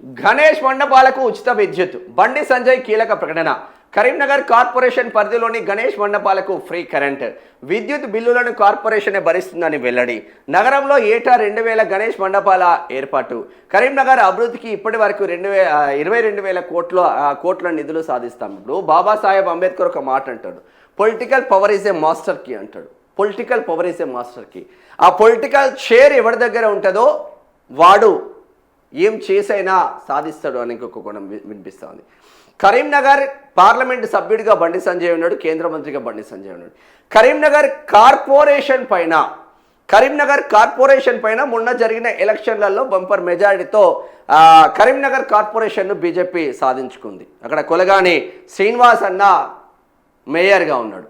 గణేష్ మండపాలకు ఉచిత విద్యుత్. బండి సంజయ్ కీలక ప్రకటన. కరీంనగర్ కార్పొరేషన్ పరిధిలోని గణేష్ మండపాలకు ఫ్రీ కరెంట్, విద్యుత్ బిల్లులను కార్పొరేషనే భరిస్తుందని వెల్లడి. నగరంలో ఏటా 2000 గణేష్ మండపాల ఏర్పాటు. కరీంనగర్ అభివృద్ధికి ఇప్పటి వరకు 22,000 కోట్ల నిధులు సాధిస్తాం. ఇప్పుడు బాబాసాహెబ్ అంబేద్కర్ ఒక మాట అంటాడు, political power is a master key అంటాడు. Political power is a master key. ఆ పొలిటికల్ షేర్ ఎవరి దగ్గర ఉంటుందో వాడు ఏం చేసైనా సాధిస్తాడు అని ఇంకొక కోణం వినిపిస్తుంది. కరీంనగర్ పార్లమెంట్ సభ్యుడిగా బండి సంజయ్ ఉన్నాడు, కేంద్ర మంత్రిగా బండి సంజయ్ ఉన్నాడు. కరీంనగర్ కార్పొరేషన్ పైన మొన్న జరిగిన ఎలక్షన్లలో బంపర్ మెజారిటీతో కరీంనగర్ కార్పొరేషన్ను బీజేపీ సాధించుకుంది. అక్కడ కొలగాని శ్రీనివాస్ అన్న మేయర్గా ఉన్నాడు.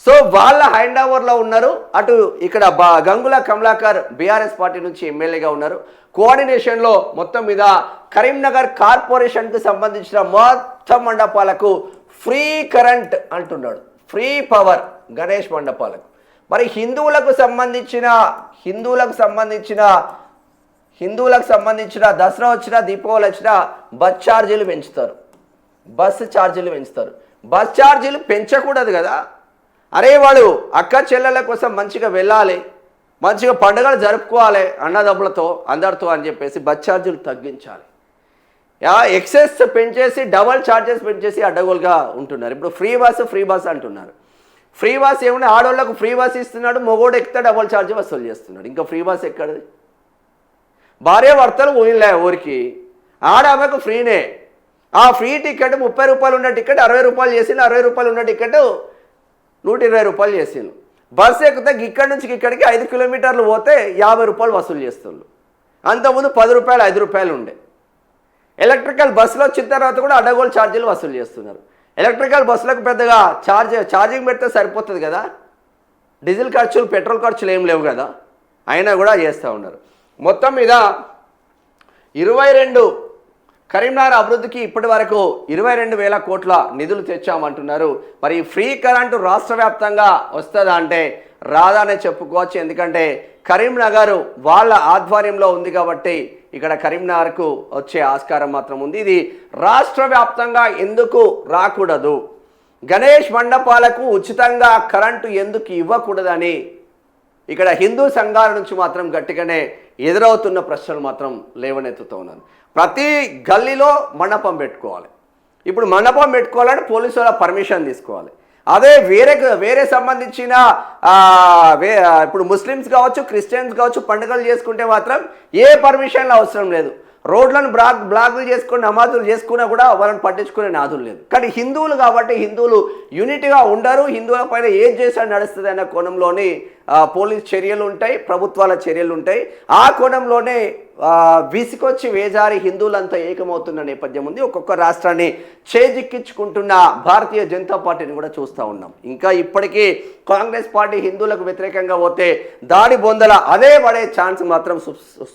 సో వాళ్ళ హ్యాండ్ ఓవర్లో ఉన్నారు. అటు ఇక్కడ గంగుల కమలాకర్ బీఆర్ఎస్ పార్టీ నుంచి ఎమ్మెల్యేగా ఉన్నారు. కోఆర్డినేషన్లో మొత్తం మీద కరీంనగర్ కార్పొరేషన్కు సంబంధించిన మొత్తం మండపాలకు ఫ్రీ కరెంట్ అంటున్నాడు, ఫ్రీ పవర్ గణేష్ మండపాలకు. మరి హిందువులకు సంబంధించిన దసరా వచ్చినా దీపావళి వచ్చినా బస్ ఛార్జీలు పెంచుతారు. బస్ ఛార్జీలు పెంచకూడదు కదా. అరే వాడు అక్క చెల్లెల కోసం మంచిగా వెళ్ళాలి, మంచిగా పండుగలు జరుపుకోవాలి అన్నదమ్ములతో అందరితో అని చెప్పేసి బస్ ఛార్జీలు తగ్గించాలి. ఎక్సెస్ పెంచేసి డబల్ ఛార్జెస్ పెంచేసి అడ్డగోలుగా ఉంటున్నారు. ఇప్పుడు ఫ్రీ బస్ అంటున్నారు. ఫ్రీ బస్ ఏమన్నా ఆడవాళ్ళకు ఫ్రీ బస్ ఇస్తున్నాడు, మొగోడు ఎక్కితే డబల్ ఛార్జ్ వసూలు చేస్తున్నాడు. ఇంకా ఫ్రీ బస్ ఎక్కడది? భార్య భర్తలు ఊరిలే ఊరికి, ఆమెకు ఫ్రీనే. ఆ ఫ్రీ టికెట్ 30 రూపాయలు ఉన్న టికెట్ 60 రూపాయలు చేసిండు, 60 రూపాయలు ఉన్న టికెట్ 120 రూపాయలు చేసిండు. బస్సు ఎక్కితే ఇక్కడి నుంచి ఇక్కడికి 5 కిలోమీటర్లు పోతే 50 రూపాయలు వసూలు చేస్తుండ్రు. అంతకుముందు 10 రూపాయలు 5 రూపాయలు ఉండే. ఎలక్ట్రికల్ బస్సులో వచ్చిన తర్వాత కూడా అడ్డగోలు ఛార్జీలు వసూలు చేస్తున్నారు. ఎలక్ట్రికల్ బస్సులకు పెద్దగా ఛార్జింగ్ పెడితే సరిపోతుంది కదా, డీజిల్ ఖర్చులు పెట్రోల్ ఖర్చులు ఏం లేవు కదా, అయినా కూడా చేస్తూ ఉన్నారు. మొత్తం మీద 22 కరీంనగర్ అభివృద్ధికి ఇప్పటి వరకు 22,000 కోట్ల నిధులు తెచ్చామంటున్నారు. మరి ఫ్రీ కరెంటు రాష్ట్ర వ్యాప్తంగా వస్తుందా అంటే రాదానే చెప్పుకోవచ్చు. ఎందుకంటే కరీంనగర్ వాళ్ళ ఆధ్వర్యంలో ఉంది కాబట్టి ఇక్కడ కరీంనగర్కు వచ్చే ఆస్కారం మాత్రం ఉంది. ఇది రాష్ట్ర వ్యాప్తంగా ఎందుకు రాకూడదు, గణేష్ మండపాలకు ఉచితంగా కరెంటు ఎందుకు ఇవ్వకూడదని ఇక్కడ హిందూ సంఘాల నుంచి మాత్రం గట్టిగానే ఎదురవుతున్న ప్రశ్నలు మాత్రం లేవనెత్తుతూ ఉన్నాను. ప్రతి గల్లీలో మండపం పెట్టుకోవాలి. ఇప్పుడు మండపం పెట్టుకోవాలంటే పోలీసు వాళ్ళ పర్మిషన్ తీసుకోవాలి. అదే వేరే సంబంధించిన ఇప్పుడు ముస్లిమ్స్ కావచ్చు, క్రిస్టియన్స్ కావచ్చు పండుగలు చేసుకుంటే మాత్రం ఏ పర్మిషన్లు అవసరం లేదు. రోడ్లను బ్లాకులు చేసుకుని నమాజులు చేసుకున్నా కూడా వాళ్ళని పట్టించుకునే నాదులు లేదు. కానీ హిందువులు కాబట్టి హిందువులు యూనిటీగా ఉండరు. హిందువుల పైన ఏం చేసినా నడుస్తుంది అన్న కోణంలోని పోలీస్ చర్యలు ఉంటాయి, ప్రభుత్వాల చర్యలు ఉంటాయి. ఆ కోణంలోనే విసికొచ్చి వేజారి హిందువులంతా ఏకమవుతున్న నేపథ్యం ఉంది. ఒక్కొక్క రాష్ట్రాన్ని చేజిక్కించుకుంటున్న భారతీయ జనతా పార్టీని కూడా చూస్తూ ఉన్నాం. ఇంకా ఇప్పటికీ కాంగ్రెస్ పార్టీ హిందువులకు వ్యతిరేకంగా పోతే దాడి బొందల అదే పడే ఛాన్స్ మాత్రం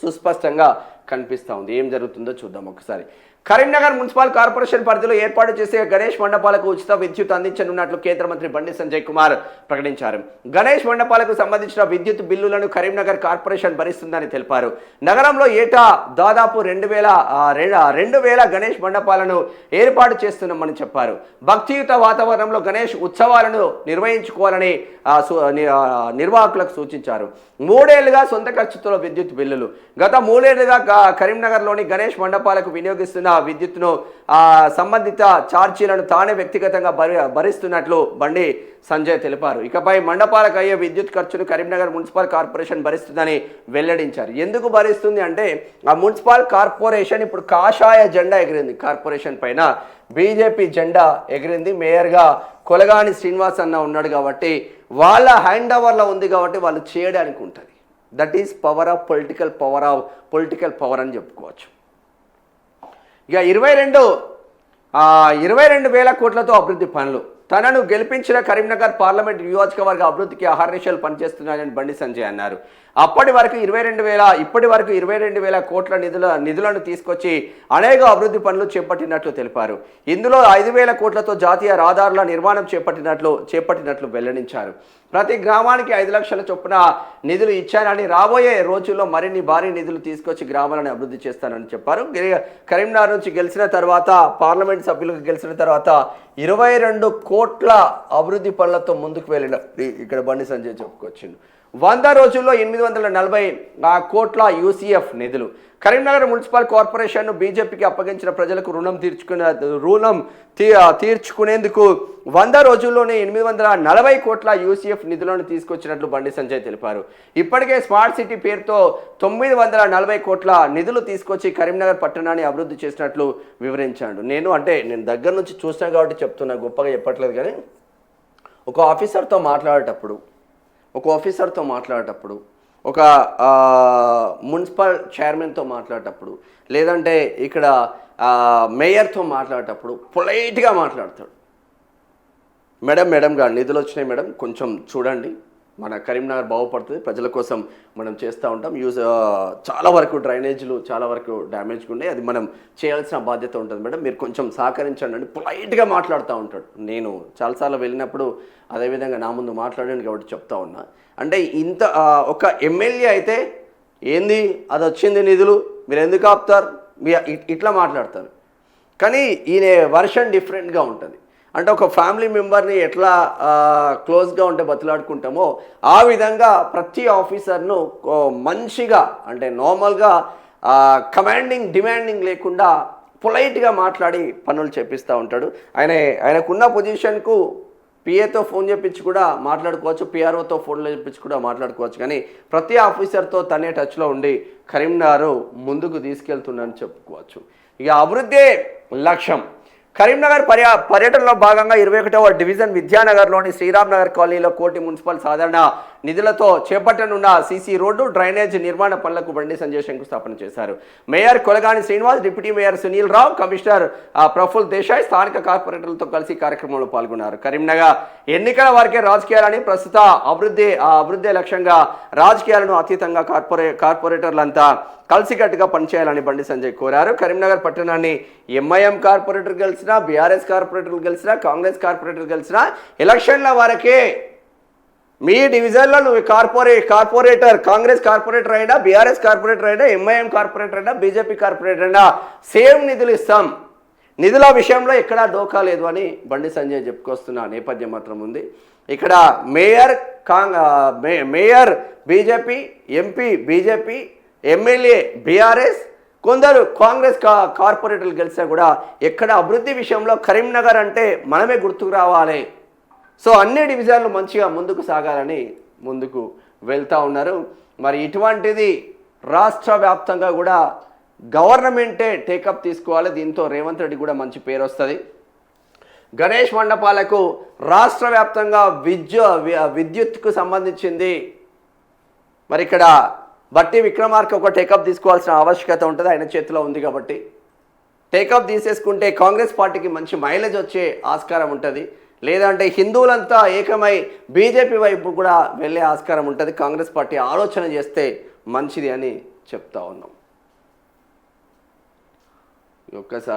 సుస్పష్టంగా కనిపిస్తూ ఉంది. ఏం జరుగుతుందో చూద్దాం ఒకసారి. కరీంనగర్ మున్సిపల్ కార్పొరేషన్ పరిధిలో ఏర్పాటు చేసే గణేష్ మండపాలకు ఉచిత విద్యుత్ అందించనున్నట్లు కేంద్ర మంత్రి బండి సంజయ్ కుమార్ ప్రకటించారు. గణేష్ మండపాలకు సంబంధించిన విద్యుత్ బిల్లులను కరీంనగర్ కార్పొరేషన్ భరిస్తుందని తెలిపారు. నగరంలో ఏటా దాదాపు 2,000 గణేష్ మండపాలను ఏర్పాటు చేస్తున్నామని చెప్పారు. భక్తియుత వాతావరణంలో గణేష్ ఉత్సవాలను నిర్వహించుకోవాలని నిర్వాహకులకు సూచించారు. 3 ఏళ్లుగా సొంత ఖర్చుతో విద్యుత్ బిల్లులు. గత 3 ఏళ్లుగా కరీంనగర్లోని గణేష్ మండపాలకు వినియోగిస్తున్న విద్యుత్తును సంబంధిత ఛార్జీలను తానే వ్యక్తిగతంగా భరిస్తున్నట్లు బండి సంజయ్ తెలిపారు. ఇకపై మండపాలకు అయ్యే విద్యుత్ ఖర్చును కరీంనగర్ మున్సిపల్ కార్పొరేషన్ భరిస్తుందని వెల్లడించారు. ఎందుకు భరిస్తుంది అంటే ఆ మున్సిపల్ కార్పొరేషన్ ఇప్పుడు కాషాయ జెండా ఎగిరింది. కార్పొరేషన్ పైన బీజేపీ జెండా ఎగిరింది. మేయర్గా కొలగాని శ్రీనివాస్ అన్న ఉన్నాడు కాబట్టి వాళ్ళ హ్యాండ్ ఓవర్లో ఉంది కాబట్టి వాళ్ళు చేయడానికి ఉంటుంది. That is power of political power అని చెప్పుకోవచ్చు. ఇక 22,000 కోట్లతో అభివృద్ధి పనులు. తనను గెలిపించిన కరీంనగర్ పార్లమెంట్ నియోజకవర్గ అభివృద్ధికి అహర్నిశలు పనిచేస్తున్నాయని బండి సంజయ్ అన్నారు. ఇప్పటి వరకు 22,000 కోట్ల నిధులను తీసుకొచ్చి అనేక అభివృద్ధి పనులు చేపట్టినట్లు తెలిపారు. ఇందులో 5,000 కోట్లతో జాతీయ రహదారుల నిర్మాణం చేపట్టినట్లు వెల్లడించారు. ప్రతి గ్రామానికి 5 లక్షల చొప్పున నిధులు ఇచ్చానని, రాబోయే రోజుల్లో మరిన్ని భారీ నిధులు తీసుకొచ్చి గ్రామాలను అభివృద్ధి చేస్తానని చెప్పారు. కరీంనగర్ నుంచి గెలిచిన తర్వాత, పార్లమెంట్ సభ్యులకు గెలిచిన తర్వాత 22 కోట్ల అభివృద్ధి పనులతో ముందుకు వెళ్ళిన ఇక్కడ బండి సంజయ్ చెప్పుకొచ్చిండు. 100 రోజుల్లో 840 కోట్ల యూసీఎఫ్ నిధులు. కరీంనగర్ మున్సిపల్ కార్పొరేషన్ను బీజేపీకి అప్పగించిన ప్రజలకు రుణం తీర్చుకునేందుకు 100 రోజుల్లోనే 840 కోట్ల యూసీఎఫ్ నిధులను తీసుకొచ్చినట్లు బండి సంజయ్ తెలిపారు. ఇప్పటికే స్మార్ట్ సిటీ పేరుతో 940 కోట్ల నిధులు తీసుకొచ్చి కరీంనగర్ పట్టణాన్ని అభివృద్ధి చేసినట్లు వివరించాడు. నేను దగ్గర నుంచి చూసినా కాబట్టి చెప్తున్నా, గొప్పగా చెప్పట్లేదు. కానీ ఒక ఆఫీసర్తో మాట్లాడేటప్పుడు, ఒక మున్సిపల్ చైర్మన్తో మాట్లాడేటప్పుడు, లేదంటే ఇక్కడ మేయర్తో మాట్లాడేటప్పుడు పొలైట్గా మాట్లాడతాడు. మేడం గారు నిధులు వచ్చినాయి మేడం, కొంచెం చూడండి, మన కరీంనగర్ బాగుపడుతుంది, ప్రజల కోసం మనం చేస్తూ ఉంటాం. చాలా వరకు డ్రైనేజీలు చాలా వరకు డ్యామేజ్గా ఉన్నాయి, అది మనం చేయాల్సిన బాధ్యత ఉంటుంది మేడం, మీరు కొంచెం సహకరించండి అని పొలైట్గా మాట్లాడుతూ ఉంటాడు. నేను చాలాసార్లు వెళ్ళినప్పుడు అదేవిధంగా నా ముందు మాట్లాడాను కాబట్టి చెప్తా ఉన్నా. అంటే ఇంత ఒక ఎమ్మెల్యే అయితే ఏంది అది వచ్చింది నిధులు, మీరు ఎందుకు ఆపుతారు, ఇట్లా మాట్లాడతారు. కానీ ఈయన వర్షన్ డిఫరెంట్గా ఉంటుంది. అంటే ఒక ఫ్యామిలీ మెంబర్ని ఎట్లా క్లోజ్గా ఉంటే బతులాడుకుంటామో ఆ విధంగా ప్రతి ఆఫీసర్ను మంచిగా, అంటే నార్మల్గా డిమాండింగ్ లేకుండా పొలైట్గా మాట్లాడి పనులు చేపిస్తూ ఉంటాడు. ఆయనకున్న పొజిషన్కు పిఏతో ఫోన్ చేపించి కూడా మాట్లాడుకోవచ్చు, పిఆర్ఓతో ఫోన్లో చేపించి కూడా మాట్లాడుకోవచ్చు. కానీ ప్రతి ఆఫీసర్తో తనే టచ్లో ఉండి కరీంనగర్ ముందుకు తీసుకెళ్తుండని చెప్పుకోవచ్చు. ఇక అభివృద్ధి లక్ష్యం. కరీంనగర్ పర్యటనలో భాగంగా 21వ డివిజన్ విద్యానగర్లోని శ్రీరామ్ నగర్ కాలనీలో కోటి మున్సిపల్ సాధారణ నిధులతో చేపట్టనున్న సీసీ రోడ్డు, డ్రైనేజ్ నిర్మాణ పనులకు బండి సంజయ్ శంకుస్థాపన చేశారు. Mayor Kolagani Srinivas, deputy mayor Sunil Rao, commissioner Praful Desai స్థానిక కార్పొరేటర్లతో కలిసి కార్యక్రమంలో పాల్గొన్నారు. కరీంనగర్ ఎన్నికల వరకే రాజకీయాలని, ప్రస్తుత అభివృద్ధి లక్ష్యంగా రాజకీయాలను అతీతంగా కార్పొరేటర్లంతా కలిసికట్టుగా పనిచేయాలని బండి సంజయ్ కోరారు. కరీంనగర్ పట్టణాన్ని ఎంఐఎం కార్పొరేటర్ గెలిచినా, బీఆర్ఎస్ కార్పొరేటర్లు గెలిచినా, కాంగ్రెస్ కార్పొరేటర్ గెలిచినా ఎలక్షన్ల వరకే మీ డివిజన్లో నువ్వు కార్పొరేటర్ కాంగ్రెస్ కార్పొరేటర్ అయినా, బీఆర్ఎస్ కార్పొరేటర్ అయినా, ఎంఐఎం కార్పొరేటర్ అయినా, బీజేపీ కార్పొరేటర్ అయినా సేమ్ నిధులు ఇస్తాం, నిధుల విషయంలో ఎక్కడా డోకా లేదు అని బండి సంజయ్ చెప్పుకొస్తున్న నేపథ్యం మాత్రం ఉంది. ఇక్కడ mayor BJP, MP BJP, MLA BRS, కొందరు కాంగ్రెస్ కార్పొరేటర్లు గెలిచినా కూడా ఎక్కడ అభివృద్ధి విషయంలో కరీంనగర్ అంటే మనమే గుర్తుకు రావాలి. సో అన్ని డివిజన్లు మంచిగా ముందుకు సాగాలని ముందుకు వెళ్తూ ఉన్నారు. మరి ఇటువంటిది రాష్ట్ర వ్యాప్తంగా కూడా గవర్నమెంటే టేకప్ తీసుకోవాలి. దీంతో రేవంత్ రెడ్డి కూడా మంచి పేరు వస్తుంది. గణేష్ మండపాలకు రాష్ట్ర వ్యాప్తంగా విద్యుత్కు సంబంధించింది మరి ఇక్కడ బట్టి విక్రమార్క ఒక టేకప్ తీసుకోవాల్సిన ఆవశ్యకత ఉంటుంది, ఆయన చేతిలో ఉంది కాబట్టి. టేకప్ తీసేసుకుంటే కాంగ్రెస్ పార్టీకి మంచి మైలేజ్ వచ్చే ఆస్కారం ఉంటుంది. లేదంటే హిందువులంతా ఏకమై బీజేపీ వైపు కూడా వెళ్ళే ఆస్కారం ఉంటుంది. కాంగ్రెస్ పార్టీ ఆలోచన చేస్తే మంచిది అని చెప్తా ఉన్నాం. ఒక్కసారి